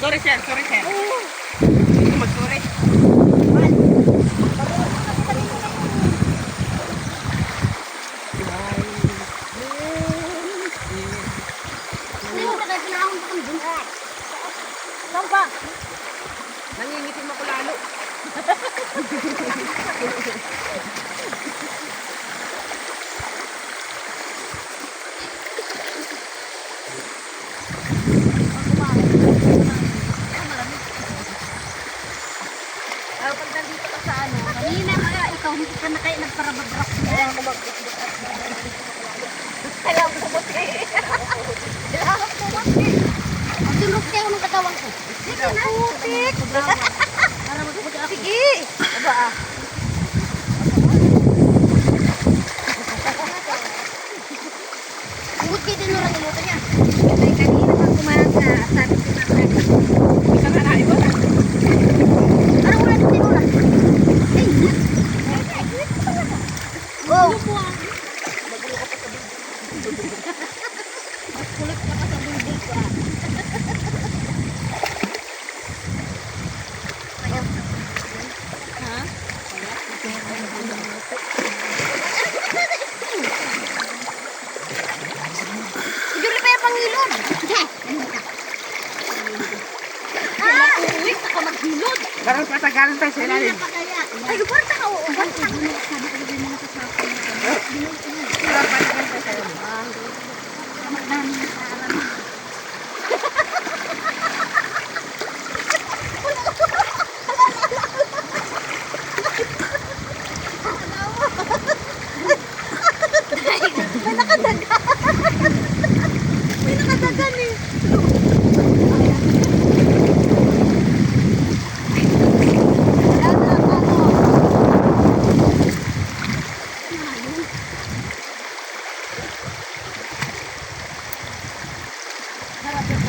Sorry sir, sorry sir. Mag-sorry. Saan pa? Nangingitim ako lalo. Pag nandito ka sa ano, kanina mga ikaw, hindi ka na kayo nagparababrak. Kailangan pumuti. Kailangan pumuti. Ang tulog kayo ng katawan ko. Sige na, putik. Sige. Aba ah. Buti din nung iluto niya. Ay, kanina pag kumain ka, sabi ko na kayo. Isa na na iba. Ano wala din tinura? Ay, go! Mas kulit ka pa sa bundil ko ah. Ha? Siguro pa yung pangilod. Ah! Uwit, saka maghilod. Parang patagalan tayo sa ilalim. Pa kaya? Ay, lubar ka ka. Uwan ka. Sabi ko din mga kasapin. Parang patagalan tayo sa ilalim. Magdami na sa alam. May nakadagan. May nakadagan eh. Harap